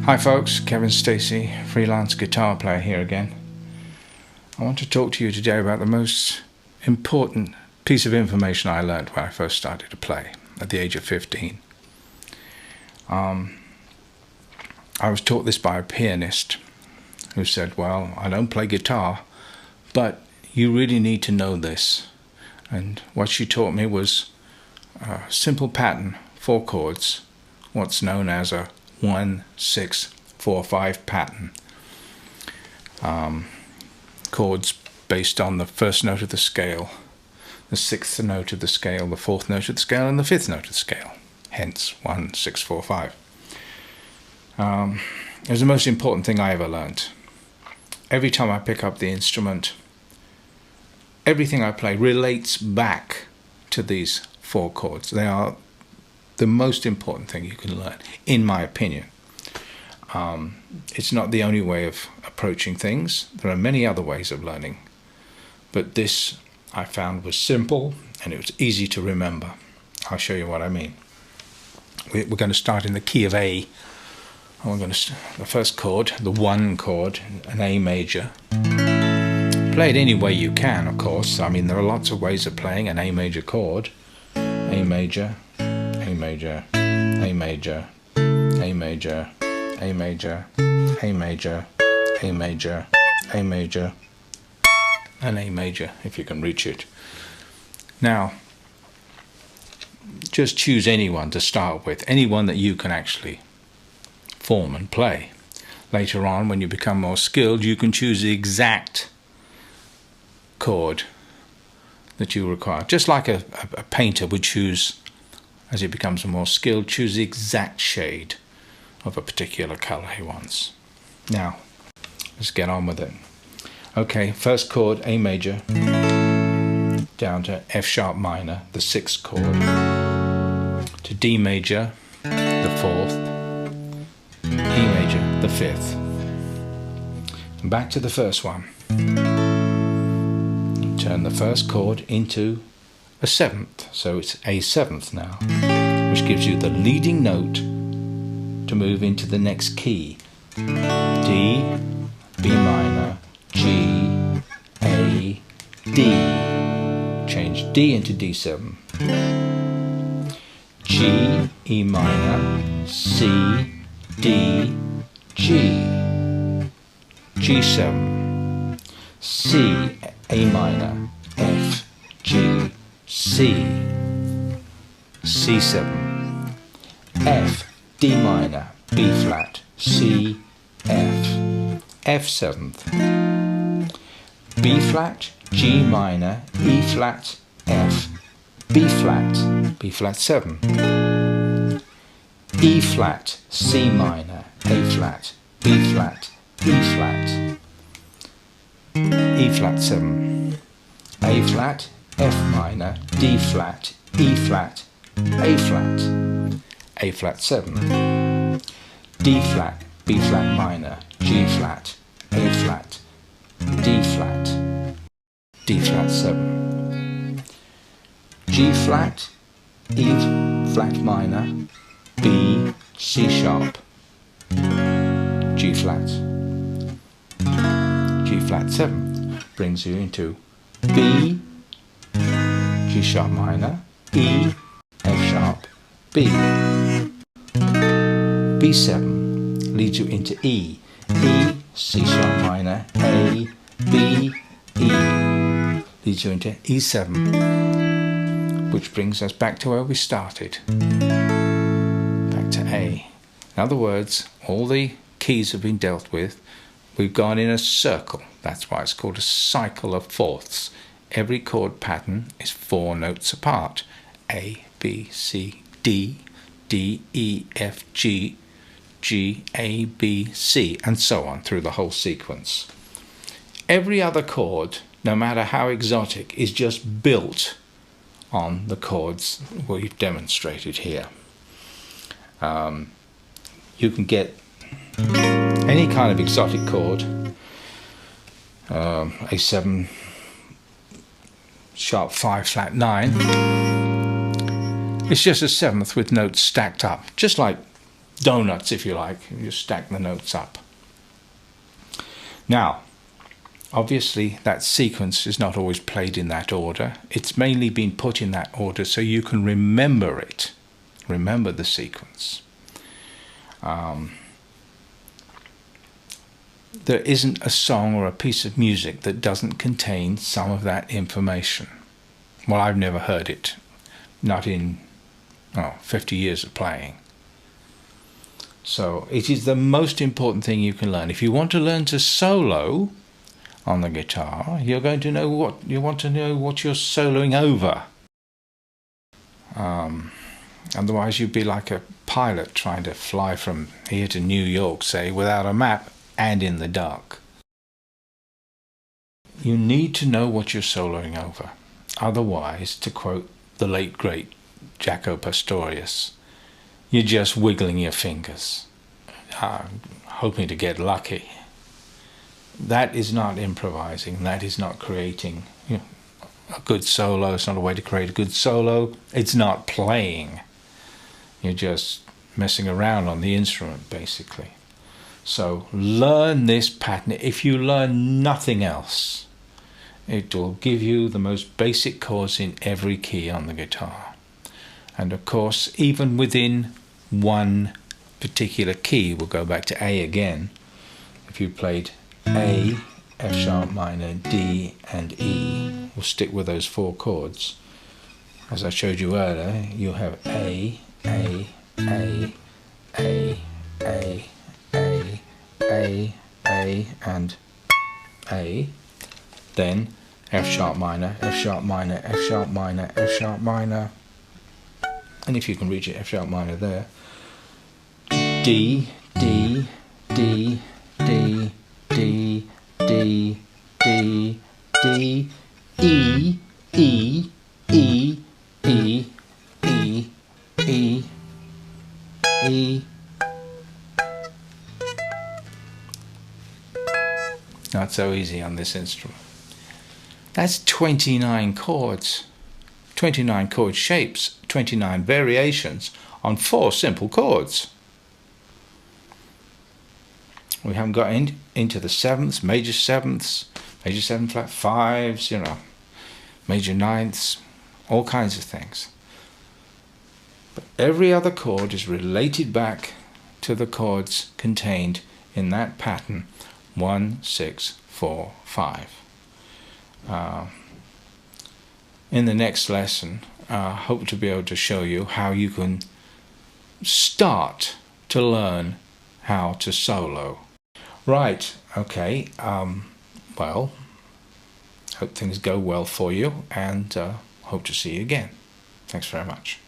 Hi folks, Kevin Stacey, freelance guitar player here again. I want to talk to you today about the most important piece of information I learned when I first started to play at the age of 15. I was taught this by a pianist who said, well, I don't play guitar, but you really need to know this. And what she taught me was a simple pattern, 4 chords, what's known as a 1-6-4-5 pattern. Chords based on the first note of the scale, the 6th note of the scale, the 4th note of the scale, and the 5th note of the scale. Hence 1-6-4-5. It was the most important thing I ever learned. Every time I pick up the instrument, everything I play relates back to these 4 chords. They are the most important thing you can learn, in my opinion. It's not the only way of approaching things. There are many other ways of learning, but this I found was simple and it was easy to remember. I'll show you what I mean. We're going to start in the key of A. The first chord, the 1 chord, an A major. Play it any way you can, of course. I mean, there are lots of ways of playing an A major chord. A major, A major, A major, A major, A major, A major, A major, A major, and A major, if you can reach it. Now, just choose anyone to start with, anyone that you can actually form and play. Later on, when you become more skilled, you can choose the exact chord that you require. Just like a painter would choose, as he becomes more skilled, choose the exact shade of a particular color he wants. Now, let's get on with it. Okay, first chord, A major, down to F sharp minor, the 6th chord, to D major, the 4th, E major, the 5th. And back to the first one. Turn the first chord into a 7th, so it's a 7th now, which gives you the leading note to move into the next key. D, B minor, G, A, D. Change D into D7. G, E minor, C, D, G. G7. C, A minor, F, G, C. C7. F, D minor, B flat, C, F. F7th. B flat, G minor, E flat, F, B flat, B flat 7. E flat, C minor, A flat, B flat, E flat. E flat 7. A flat, F minor, D flat, E flat, A flat. A flat 7. D flat, B flat minor, G flat, A flat, D flat, D flat 7. G flat, E flat minor, B, C sharp, G flat. G flat 7 brings you into B, G sharp minor, E, F sharp, B. B7 leads you into E, E, C sharp minor, A, B, E. Leads you into E7, which brings us back to where we started. Back to A. In other words, all the keys have been dealt with. We've gone in a circle. That's why it's called a cycle of fourths. Every chord pattern is 4 notes apart. A, B, C, D, D, E, F, G, G, A, B, C, and so on through the whole sequence. Every other chord, no matter how exotic, is just built on the chords we've demonstrated here. You can get any kind of exotic chord, A7 sharp 5 flat 9. It's just a 7th with notes stacked up, just like donuts, if you like. You stack the notes up. Now, obviously, that sequence is not always played in that order. It's mainly been put in that order so you can remember it. Remember the sequence. There isn't a song or a piece of music that doesn't contain some of that information. Well, I've never heard it. Not in 50 years of playing. So it is the most important thing you can learn. If you want to learn to solo on the guitar, you're going to know what you want to know what you're soloing over. Otherwise, you'd be like a pilot trying to fly from here to New York, say, without a map and in the dark. You need to know what you're soloing over. Otherwise, to quote the late great Jaco Pastorius, you're just wiggling your fingers, hoping to get lucky. That is not improvising. That is not creating a good solo. It's not a way to create a good solo. It's not playing. You're just messing around on the instrument, basically. So learn this pattern. If you learn nothing else, it will give you the most basic chords in every key on the guitar. And of course, even within one particular key, we'll go back to A again. If you played A, F sharp minor, D and E, we'll stick with those 4 chords. As I showed you earlier, you have A, A, A, A, A, A, A, A, and A. Then F sharp minor, F sharp minor, F sharp minor, F sharp minor. And if you can reach it, F sharp minor there. D, D, D, D, D, D, D, D, E, E, E, E, E, E, E. Not so easy on this instrument. That's 29 chords, 29 chord shapes, 29 variations on 4 simple chords. We haven't got into the sevenths, major 7 flat 5s, major 9ths, all kinds of things. But every other chord is related back to the chords contained in that pattern 1, 6, 4, 5. In the next lesson, I hope to be able to show you how you can start to learn how to solo. Right, okay, well, hope things go well for you, and hope to see you again. Thanks very much.